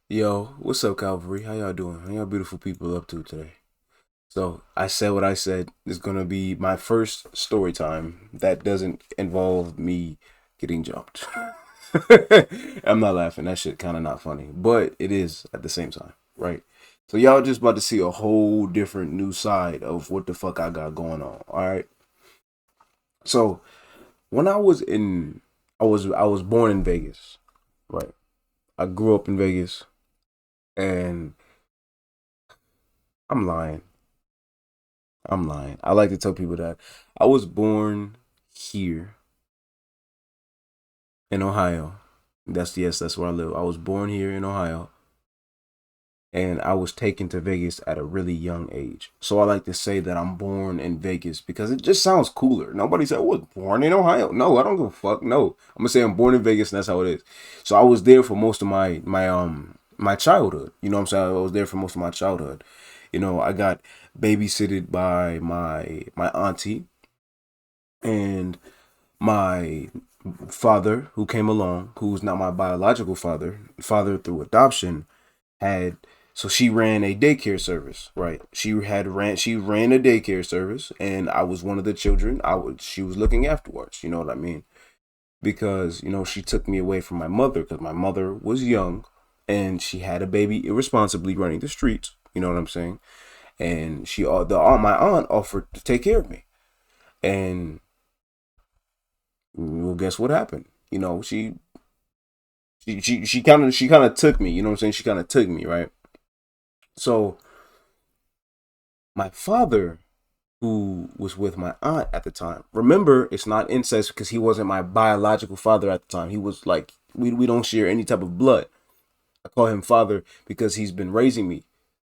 Yo, what's up, Calvary? How y'all doing? How y'all beautiful people up to today? So, I said what I said. It's gonna be my first story time that doesn't involve me getting jumped. I'm not laughing. That shit kind of not funny, but it is at the same time, right? So y'all just about to see a whole different new side of what the fuck I got going on. All right. So when I was born in Vegas, right? I grew up in Vegas, and I'm lying. I'm lying. I like to tell people that I was born here in Ohio. That's where I live. I was born here in Ohio, and I was taken to Vegas at a really young age. So I like to say that I'm born in Vegas because it just sounds cooler. Nobody said I was born in Ohio. No, I don't give a fuck. No, I'm gonna say I'm born in Vegas, and that's how it is. So I was there for most of my childhood. You know what I'm saying? I was there for most of my childhood. I got babysitted by my auntie and my father, who came along, who's not my biological father through adoption, had so she ran a daycare service, right? She ran a daycare service, and I was one of the children. She was looking afterwards. You know what I mean? Because she took me away from my mother because my mother was young, and she had a baby irresponsibly running the streets. You know what I'm saying? And my aunt offered to take care of me, and well, guess what happened? She kind of took me. You know what I'm saying? She kind of took me, right? So my father, who was with my aunt at the time, remember, it's not incest because he wasn't my biological father at the time. He was like, we don't share any type of blood. I call him father because he's been raising me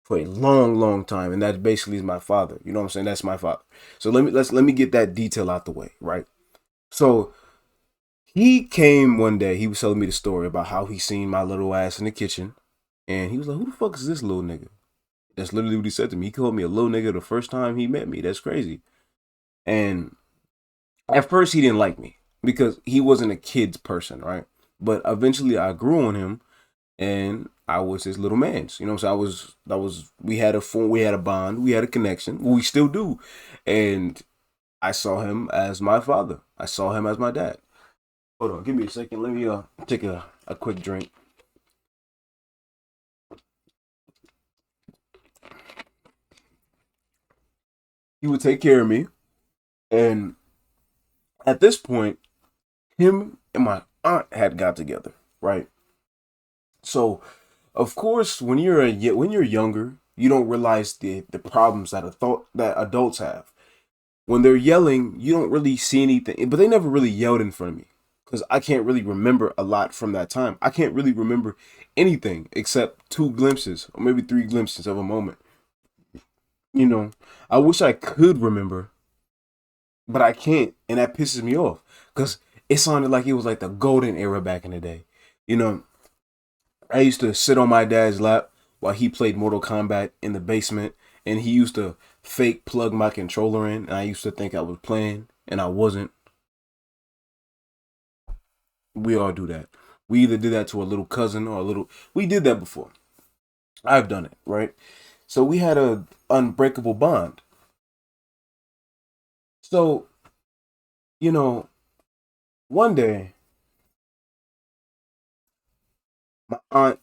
for a long, long time, and that basically is my father. You know what I'm saying? That's my father. So let me get that detail out the way, right? So he came one day. He was telling me the story about how he seen my little ass in the kitchen, and he was like, "Who the fuck is this little nigga?" That's literally what he said to me. He called me a little nigga the first time he met me. That's crazy. And at first, he didn't like me because he wasn't a kid's person, right? But eventually, I grew on him, and I was his little man's. You know what I'm saying? We had a phone, we had a bond, we had a connection. We still do, and I saw him as my father. I saw him as my dad. Hold on, give me a second. Let me take a quick drink. He would take care of me, and at this point, him and my aunt had got together, right? So, of course, when you're younger, you don't realize the problems that adults have. When they're yelling, you don't really see anything, but they never really yelled in front of me because I can't really remember a lot from that time. I can't really remember anything except two glimpses or maybe three glimpses of a moment. You know, I wish I could remember, but I can't, and that pisses me off because it sounded like it was like the golden era back in the day. You know, I used to sit on my dad's lap while he played Mortal Kombat in the basement, and he used to fake plug my controller in, and I used to think I was playing, and I wasn't. We all do that. We either did that to a little cousin or a little. We did that before. I've done it, right? So we had a unbreakable bond. So you know, one day my aunt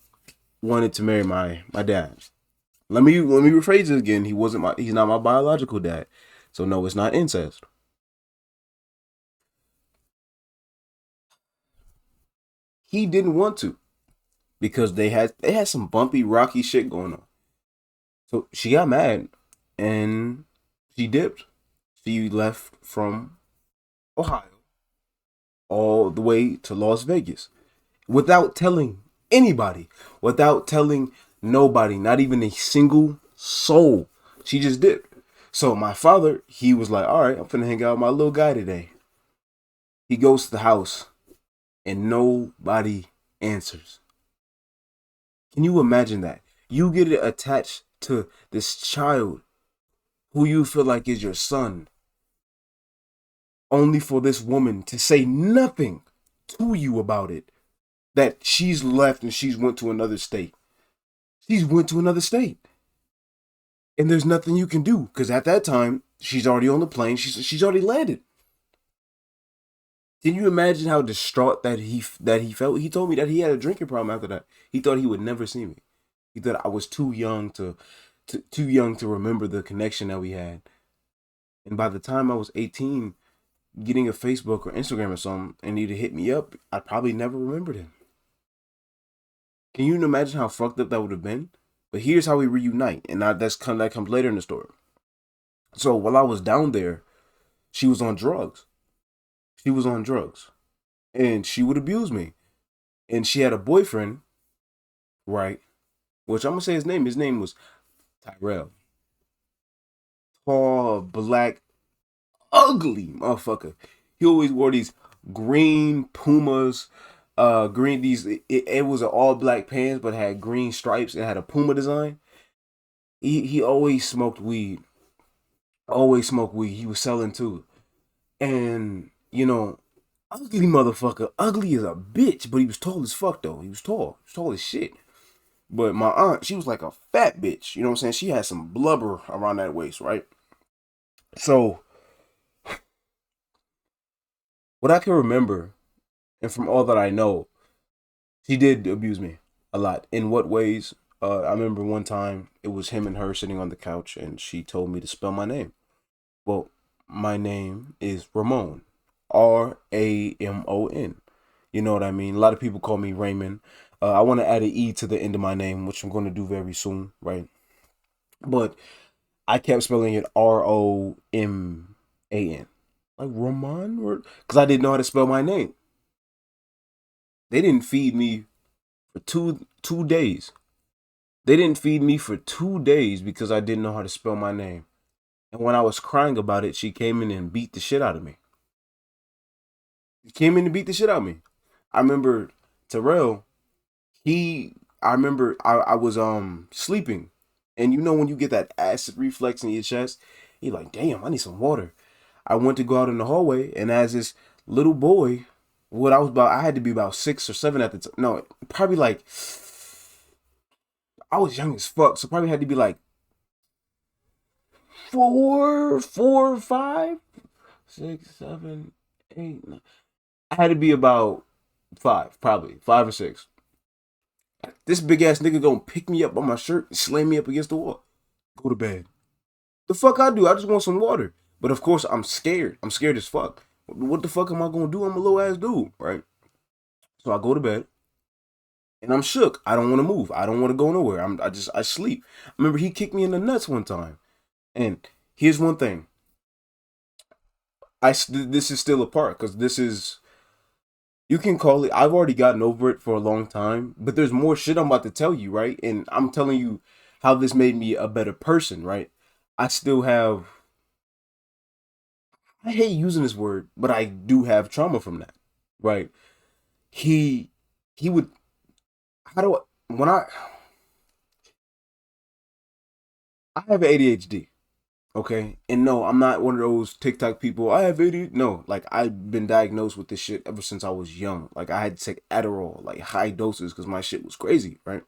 wanted to marry my dad. Let me rephrase it again. He's not my biological dad. So no, it's not incest. He didn't want to because they had some bumpy rocky shit going on. So she got mad and she dipped. She left from Ohio all the way to Las Vegas without telling anybody, without telling nobody, not even a single soul. She just dipped. So my father, he was like, "All right, I'm finna hang out with my little guy today." He goes to the house and nobody answers. Can you imagine that? You get attached to this child who you feel like is your son, only for this woman to say nothing to you about it. That she's left and she's went to another state. She's went to another state. And there's nothing you can do because at that time she's already on the plane. She's already landed. Can you imagine how distraught that he felt? He told me that he had a drinking problem after that. He thought he would never see me. He thought I was too young to remember the connection that we had. And by the time I was 18, getting a Facebook or Instagram or something and he'd hit me up, I probably never remembered him. Can you imagine how fucked up that would have been? But here's how we reunite, and that comes later in the story. So while I was down there, she was on drugs. She was on drugs, and she would abuse me. And she had a boyfriend, right? Which I'm gonna say his name. His name was Tyrell. Tall, black, ugly motherfucker. He always wore these green Pumas, green it was an all black pants but had green stripes and had a Puma design. He always smoked weed. Always smoked weed. He was selling too. And ugly motherfucker. Ugly as a bitch, but he was tall as fuck though. He was tall. He was tall as shit. But my aunt, she was like a fat bitch. You know what I'm saying? She had some blubber around that waist, right? So what I can remember, and from all that I know, she did abuse me a lot. In what ways? I remember one time it was him and her sitting on the couch, and she told me to spell my name. Well, my name is Ramon, Ramon. You know what I mean? A lot of people call me Raymond. I want to add an E to the end of my name, which I'm going to do very soon, right? But I kept spelling it Roman, like Ramon, because I didn't know how to spell my name. They didn't feed me for two days. They didn't feed me for 2 days because I didn't know how to spell my name. And when I was crying about it, she came in and beat the shit out of me. She came in and beat the shit out of me. I remember Terrell, I remember I was sleeping. And you know when you get that acid reflex in your chest, you're like, damn, I need some water. I went to go out in the hallway, and as this little boy, I had to be about 6 or 7 at the time. No, probably like, I was young as fuck, so probably had to be like 4, 5, 6, 7, 8. 9. I had to be about 5, probably 5 or 6. This big ass nigga gonna pick me up by my shirt and slam me up against the wall. Go to bed. The fuck I do? I just want some water. But of course I'm scared. I'm scared as fuck. What the fuck am I gonna do? I'm a low ass dude, right? So I go to bed and I'm shook. I don't want to move. I don't want to go nowhere. I sleep. I remember he kicked me in the nuts one time. And here's one thing. This is still a part because this is, you can call it, I've already gotten over it for a long time, but there's more shit I'm about to tell you, right? And I'm telling you how this made me a better person, right? I still have, I hate using this word, but I do have trauma from that, right? He he would, how do when I have ADHD, okay? And no, I'm not one of those TikTok people. I have ADHD. No, like I've been diagnosed with this shit ever since I was young. Like I had to take Adderall, like high doses, because my shit was crazy, right?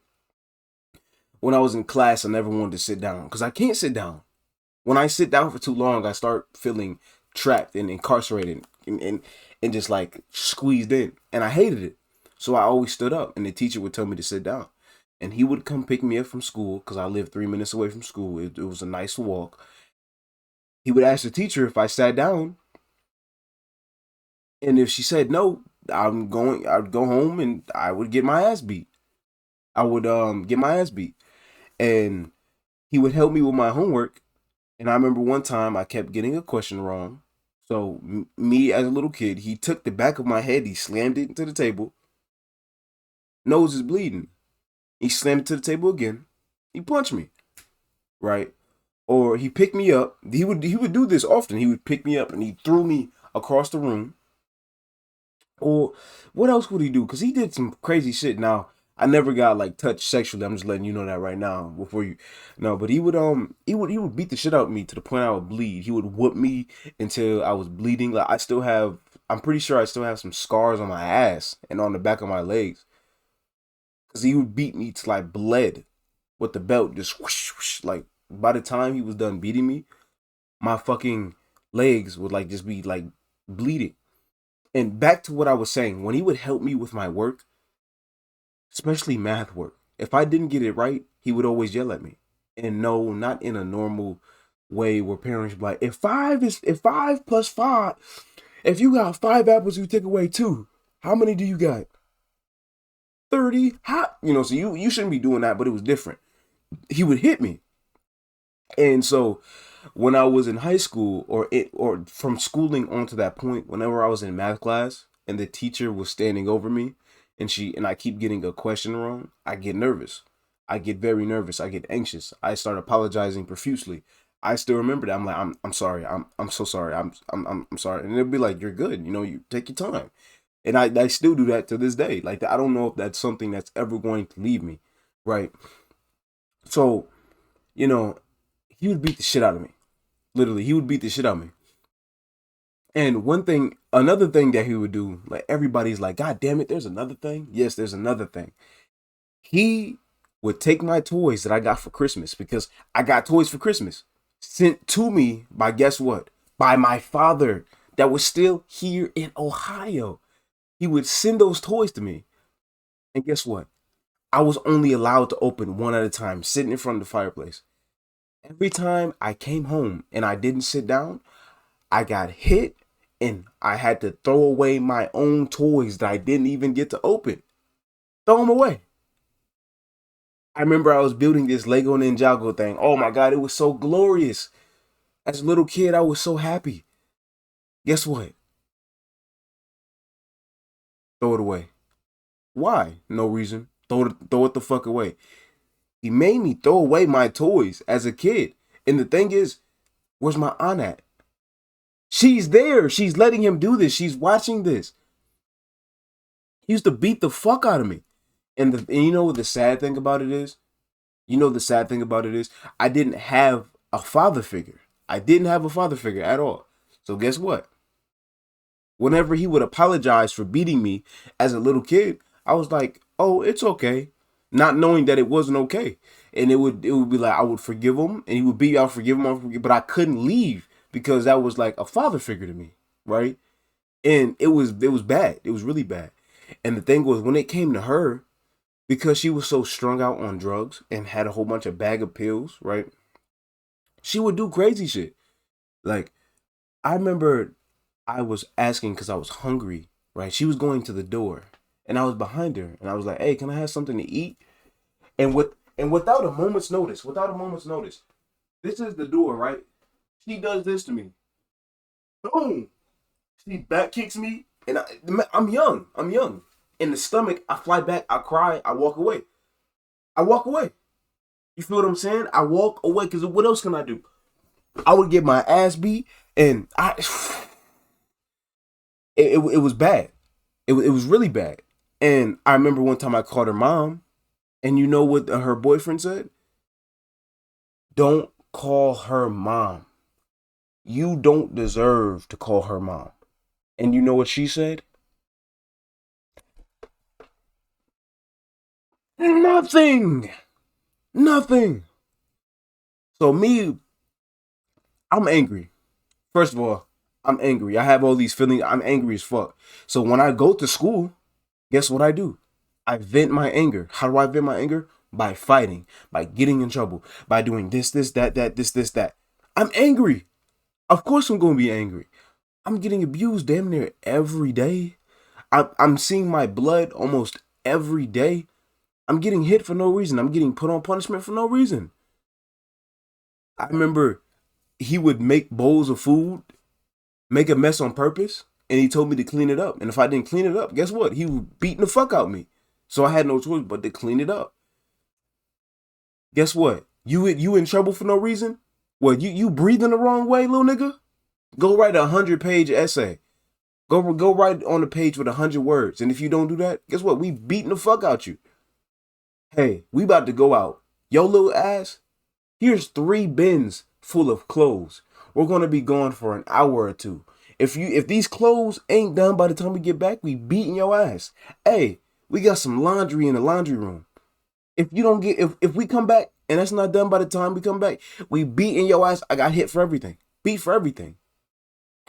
When I was in class, I never wanted to sit down because I can't sit down. When I sit down for too long, I start feeling trapped and incarcerated and just like squeezed in. And I hated it. So I always stood up and the teacher would tell me to sit down. And he would come pick me up from school because I lived 3 minutes away from school. It was a nice walk. He would ask the teacher if I sat down. And if she said no, I'd go home and I would get my ass beat. I would get my ass beat. And he would help me with my homework. And I remember one time I kept getting a question wrong. So me as a little kid, he took the back of my head, he slammed it into the table. Nose is bleeding. He slammed it to the table again. He punched me, right? Or he picked me up. He would do this often. He would pick me up and he threw me across the room. Or what else would he do? Because he did some crazy shit. Now, I never got like touched sexually. I'm just letting you know that right now before you no, but he would beat the shit out of me to the point I would bleed. He would whoop me until I was bleeding. Like I'm pretty sure I still have some scars on my ass and on the back of my legs. Cause he would beat me till I bled. with the belt just whoosh, whoosh. Like by the time he was done beating me, my fucking legs would like just be like bleeding. And back to what I was saying, when he would help me with my work, especially math work, if I didn't get it right, he would always yell at me. And no, not in a normal way where parents be like, if five plus five, if you got 5 apples, you take away 2. How many do you got? 30. How? You know, so you shouldn't be doing that, but it was different. He would hit me. And so when I was in high school or from schooling on to that point, whenever I was in math class and the teacher was standing over me and I keep getting a question wrong, I get nervous. I get very nervous. I get anxious. I start apologizing profusely. I still remember that. I'm like, I'm sorry. I'm so sorry. I'm sorry. And it'll be like, you're good. You know, you take your time. And I still do that to this day. Like, I don't know if that's something that's ever going to leave me. Right. So, you know, he would beat the shit out of me. Literally, he would beat the shit out of me. And another thing that he would do, like everybody's like, God damn it, there's another thing. Yes, there's another thing. He would take my toys that I got for Christmas, because I got toys for Christmas sent to me by, guess what? By my father that was still here in Ohio. He would send those toys to me. And guess what? I was only allowed to open one at a time, sitting in front of the fireplace. Every time I came home and I didn't sit down, I got hit and I had to throw away my own toys that I didn't even get to open. Throw them away. I remember I was building this Lego Ninjago thing. Oh my God, it was so glorious. As a little kid, I was so happy. Guess what? Throw it away. Why? No reason. Throw it the fuck away. He made me throw away my toys as a kid. And the thing is, where's my aunt at? She's there. She's letting him do this. She's watching this. He used to beat the fuck out of me. And you know what the sad thing about it is? I didn't have a father figure. I didn't have a father figure at all. So guess what? Whenever he would apologize for beating me as a little kid, I was like, oh, it's okay. Not knowing that it wasn't okay. And it would be like, I would forgive him and he would beat me, I'll forgive him, but I couldn't leave because that was like a father figure to me, right? And it was bad. It was really bad. And the thing was, when it came to her, because she was so strung out on drugs and had a whole bunch of bag of pills, right? She would do crazy shit. Like, I remember I was asking because I was hungry, right? She was going to the door and I was behind her and I was like, hey, can I have something to eat? And without a moment's notice, this is the door, right? She does this to me. Boom. She back kicks me and I'm young. In the stomach, I fly back, I cry, I walk away. You feel what I'm saying? I walk away because what else can I do? I would get my ass beat and it was bad. It was really bad. And I remember one time I called her mom, and you know what her boyfriend said? Don't call her mom. You don't deserve to call her mom. And you know what she said? Nothing. So me, I'm angry. First of all, I'm angry. I have all these feelings. I'm angry as fuck. So when I go to school, guess what I do? I vent my anger. How do I vent my anger? By fighting, by getting in trouble, by doing this, that. I'm angry. Of course I'm going to be angry. I'm getting abused damn near every day. I'm seeing my blood almost every day. I'm getting hit for no reason. I'm getting put on punishment for no reason. I remember he would make bowls of food, make a mess on purpose, and he told me to clean it up. And if I didn't clean it up, guess what? He was beating the fuck out of me. So I had no choice but to clean it up. Guess what? You in trouble for no reason? Well, you breathing the wrong way, little nigga? Go write a 100-page essay. Go write on a page with 100 words. And if you don't do that, guess what? We beating the fuck out you. Hey, we about to go out. Yo, little ass, here's 3 bins full of clothes. We're gonna be gone for an hour or two. If these clothes ain't done by the time we get back, we beating your ass. Hey, we got some laundry in the laundry room. If you don't get, if we come back and that's not done by the time we come back, we beating your ass. I got hit for everything, beat for everything,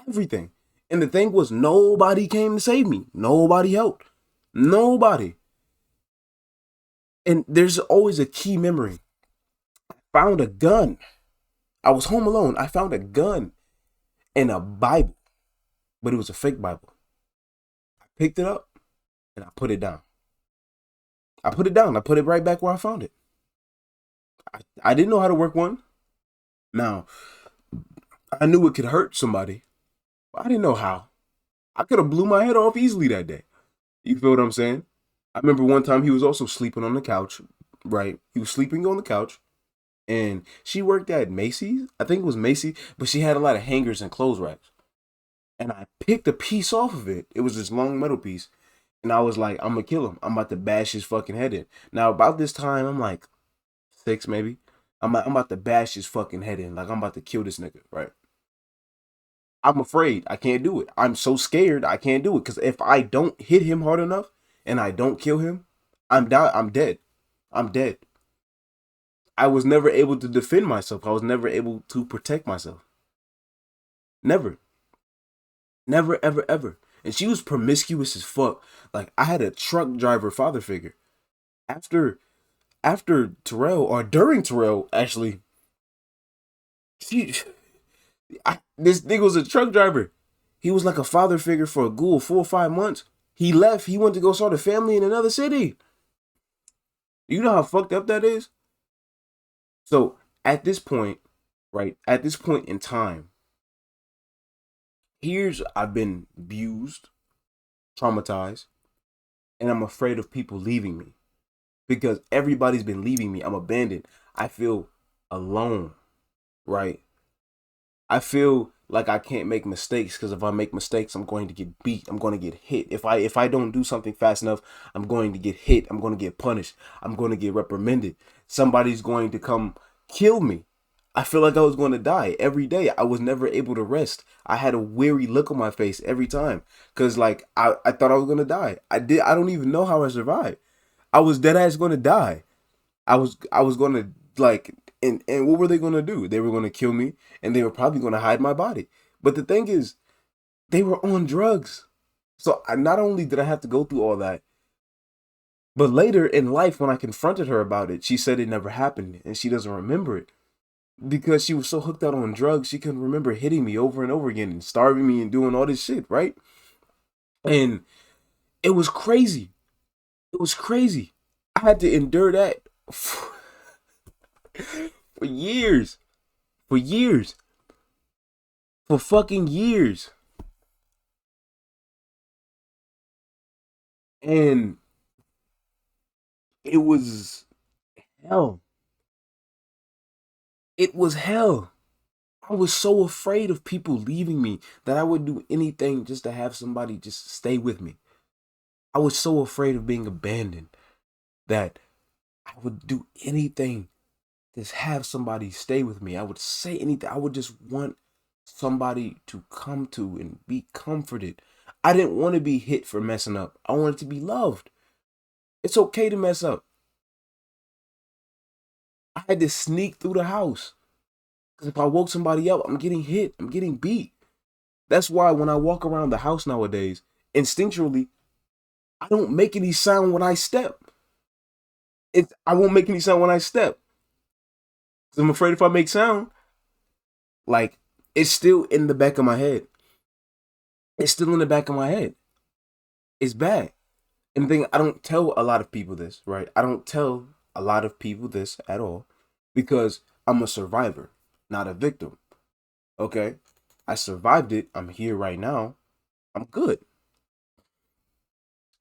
everything. And the thing was, nobody came to save me. Nobody helped. Nobody. And there's always a key memory. I found a gun. I was home alone. I found a gun and a Bible, but it was a fake Bible. I picked it up and I put it down. I put it down. I put it right back where I found it. I didn't know how to work one. Now, I knew it could hurt somebody, but I didn't know how. I could have blew my head off easily that day. You feel what I'm saying? I remember one time he was also sleeping on the couch, right? He was sleeping on the couch, and she worked at Macy's. I think it was Macy's, but she had a lot of hangers and clothes racks. And I picked a piece off of it. It was this long metal piece. And I was like, I'm gonna kill him. I'm about to bash his fucking head in. Now, about this time, I'm like 6 maybe. I'm about to bash his fucking head in. Like, I'm about to kill this nigga, right? I'm afraid. I can't do it. I'm so scared I can't do it. Because if I don't hit him hard enough and I don't kill him, I'm dead. I'm dead. I was never able to defend myself. I was never able to protect myself. Never. Never, ever, ever. And she was promiscuous as fuck. Like, I had a truck driver father figure. After Terrell, or during Terrell, actually, this nigga was a truck driver. He was like a father figure for a good 4 or 5 months. He left. He went to go start a family in another city. You know how fucked up that is? So at this point, right, at this point in time, I've been abused, traumatized, and I'm afraid of people leaving me. Because everybody's been leaving me. I'm abandoned. I feel alone, right? I feel like I can't make mistakes because if I make mistakes, I'm going to get beat. I'm going to get hit. If I don't do something fast enough, I'm going to get hit. I'm going to get punished. I'm going to get reprimanded. Somebody's going to come kill me. I feel like I was going to die every day. I was never able to rest. I had a weary look on my face every time because like I thought I was going to die. I don't even know how I survived. I was dead ass going to die. I was going to like, and what were they going to do? They were going to kill me and they were probably going to hide my body. But the thing is, they were on drugs. So not only did I have to go through all that, but later in life when I confronted her about it, she said it never happened and she doesn't remember it. Because she was so hooked out on drugs, she couldn't remember hitting me over and over again and starving me and doing all this shit, right? And it was crazy. It was crazy. I had to endure that for years. For years. For fucking years. And it was hell. It was hell. I was so afraid of people leaving me that I would do anything just to have somebody just stay with me. I was so afraid of being abandoned that I would do anything to have somebody stay with me. I would say anything. I would just want somebody to come to and be comforted. I didn't want to be hit for messing up. I wanted to be loved. It's okay to mess up. I had to sneak through the house. Because if I woke somebody up, I'm getting hit. I'm getting beat. That's why when I walk around the house nowadays, instinctually, I don't make any sound when I step. I won't make any sound when I step. Because I'm afraid if I make sound, like, it's still in the back of my head. It's still in the back of my head. It's bad. And the thing, I don't tell a lot of people this, right? I don't tell a lot of people this at all because I'm a survivor, not a victim. Okay? I survived it. I'm here right now. I'm good.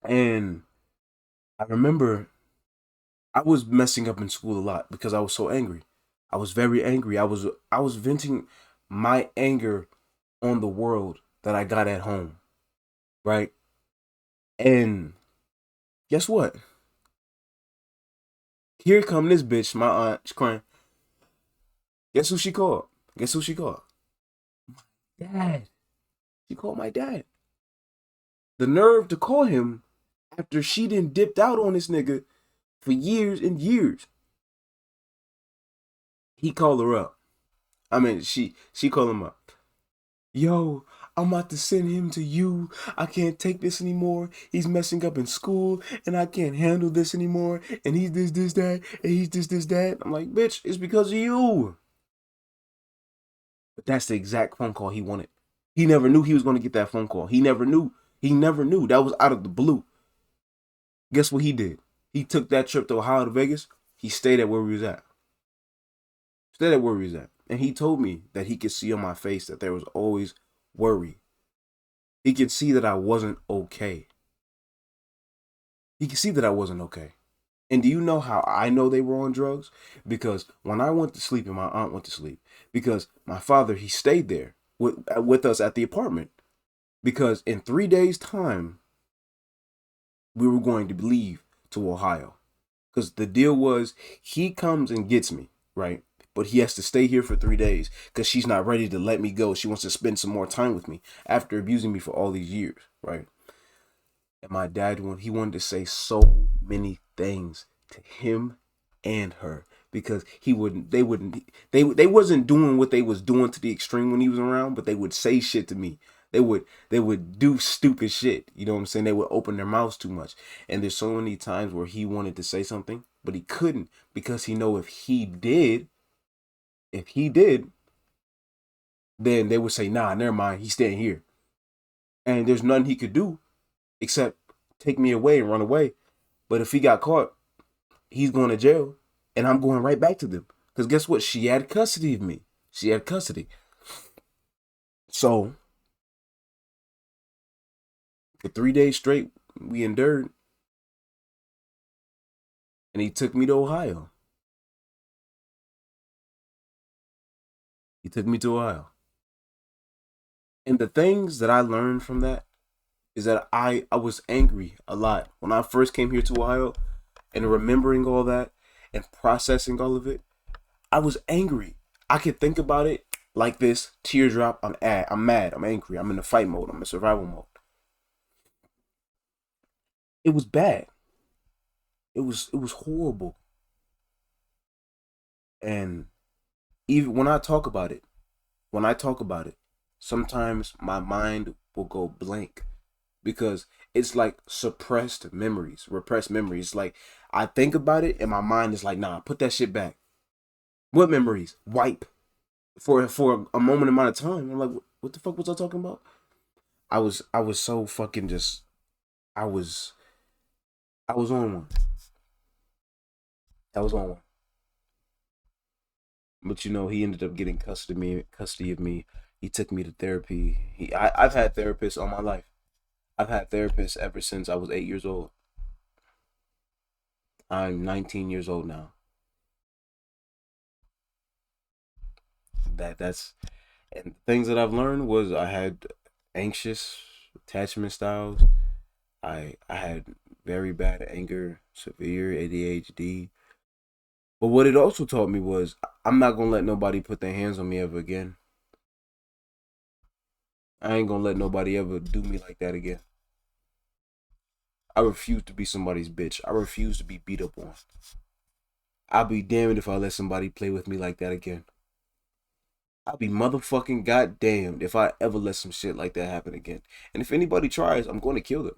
And I remember I was messing up in school a lot because I was so angry. I was very angry. I was venting my anger on the world that I got at home. Right? And guess what? Here come this bitch, my aunt, she's crying. Guess who she called? Guess who she called? Dad. She called my dad. The nerve to call him after she done dipped out on this nigga for years and years. He called her up. I mean, she called him up. Yo, I'm about to send him to you. I can't take this anymore. He's messing up in school, and I can't handle this anymore. And he's this, that, and he's this, that. I'm like, bitch, it's because of you. But that's the exact phone call he wanted. He never knew he was going to get that phone call. He never knew. He never knew. That was out of the blue. Guess what he did? He took that trip to Ohio to Vegas. He stayed at where we was at. Stayed at where we was at. And he told me that he could see on my face that there was always worry. He could see that I wasn't okay. He could see that I wasn't okay. And do you know how I know they were on drugs? Because when I went to sleep and my aunt went to sleep, because my father, he stayed there with us at the apartment. Because in 3 days' time, we were going to leave to Ohio. Because the deal was he comes and gets me, right? But he has to stay here for 3 days because she's not ready to let me go. She wants to spend some more time with me after abusing me for all these years, right? And my dad, he wanted to say so many things to him and her because they wasn't doing what they was doing to the extreme when he was around, but they would say shit to me. They would do stupid shit. You know what I'm saying? They would open their mouths too much. And there's so many times where he wanted to say something, but he couldn't because he know if he did, then they would say, nah, never mind, he's staying here. And there's nothing he could do except take me away and run away. But if he got caught, he's going to jail and I'm going right back to them. Because guess what? She had custody of me. She had custody. So for 3 days straight, we endured. And he took me to Ohio. He took me to Ohio. And the things that I learned from that is that I was angry a lot. When I first came here to Ohio and remembering all that and processing all of it, I was angry. I could think about it like this, teardrop, I'm mad, I'm angry, I'm in the fight mode, I'm in survival mode. It was bad. It was horrible. And even when I talk about it, sometimes my mind will go blank because it's like repressed memories. Like I think about it and my mind is like, nah, put that shit back. What memories? Wipe for a moment amount of time. I'm like, what the fuck was I talking about? I was so fucking just I was on one. I was on one. But you know, he ended up getting custody of me. He took me to therapy. I've had therapists all my life. I've had therapists ever since I was 8 years old. I'm 19 years old now. That's and things that I've learned was I had anxious attachment styles. I had very bad anger, severe ADHD. But what it also taught me was I'm not gonna let nobody put their hands on me ever again. I ain't gonna let nobody ever do me like that again. I refuse to be somebody's bitch. I refuse to be beat up on. I'll be damned if I let somebody play with me like that again. I'll be motherfucking goddamned if I ever let some shit like that happen again. And if anybody tries, I'm going to kill them.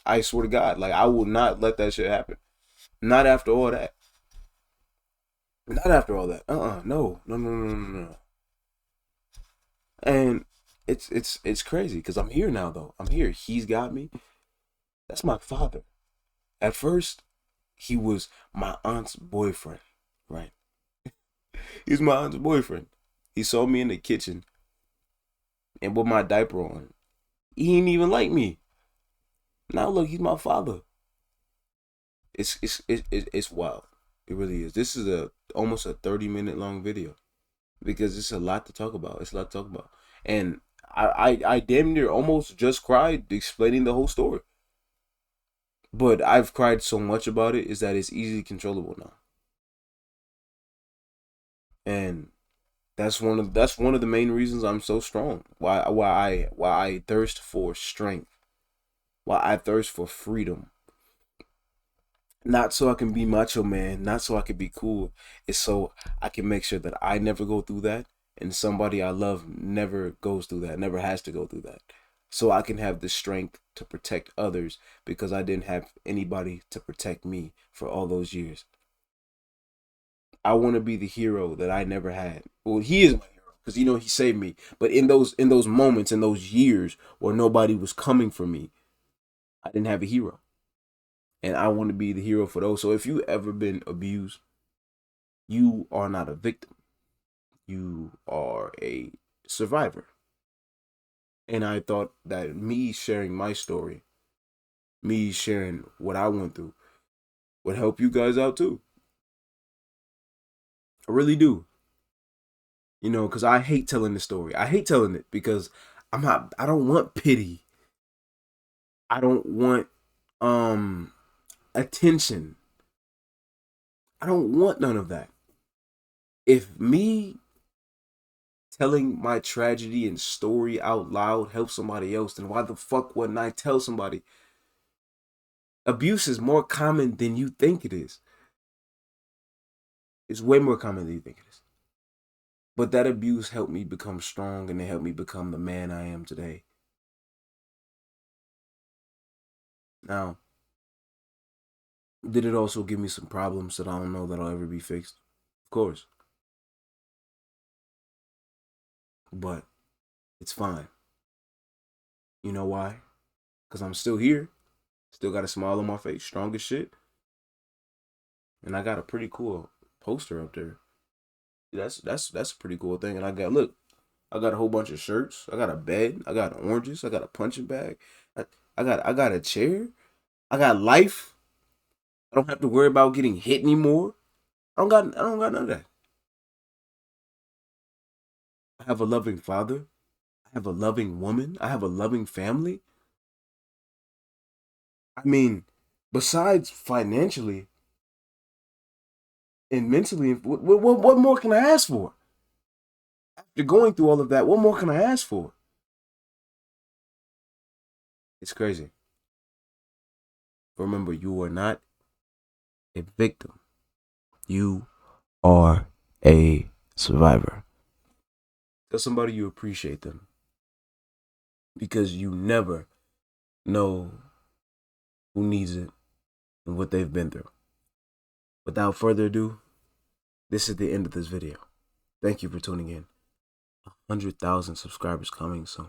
I swear to God, like I will not let that shit happen. Not after all that. Not after all that. No. No. And it's crazy because I'm here now though. I'm here. He's got me. That's my father. At first, he was my aunt's boyfriend, right? He was my aunt's boyfriend. He saw me in the kitchen and with my diaper on. He didn't even like me. Now look, he's my father. It's wild. It really is. This is almost a 30-minute long video because it's a lot to talk about. It's a lot to talk about, and I damn near almost just cried explaining the whole story. But I've cried so much about it is that it's easily controllable now, and that's one of the main reasons I'm so strong. Why I thirst for strength. Why I thirst for freedom. Not so I can be macho man, not so I can be cool. It's so I can make sure that I never go through that and somebody I love never goes through that, never has to go through that. So I can have the strength to protect others because I didn't have anybody to protect me for all those years. I want to be the hero that I never had. Well, he is my hero because he saved me. But in those moments, in those years where nobody was coming for me, I didn't have a hero, and I want to be the hero for those. So if you ever been abused, you are not a victim. You are a survivor. And I thought that me sharing my story, me sharing what I went through, would help you guys out too. I really do. Because I hate telling the story. I hate telling it because I don't want pity. I don't want attention. I don't want none of that. If me telling my tragedy and story out loud helps somebody else, then why the fuck wouldn't I tell somebody? Abuse is more common than you think it is. It's way more common than you think it is. But that abuse helped me become strong and it helped me become the man I am today. Now, did it also give me some problems that I don't know that I'll ever be fixed? Of course. But it's fine. You know why? Because I'm still here. Still got a smile on my face. Strong as shit. And I got a pretty cool poster up there. That's a pretty cool thing. And I got a whole bunch of shirts. I got a bed. I got oranges. I got a punching bag. I got a chair. I got life. I don't have to worry about getting hit anymore. I don't got none of that. I have a loving father. I have a loving woman. I have a loving family. I mean, besides financially and mentally, what more can I ask for? After going through all of that, what more can I ask for? It's crazy. Remember, you are not a victim. You are a survivor. Tell somebody you appreciate them because you never know who needs it and what they've been through. Without further ado, this is the end of this video. Thank you for tuning in. 100,000 subscribers coming soon.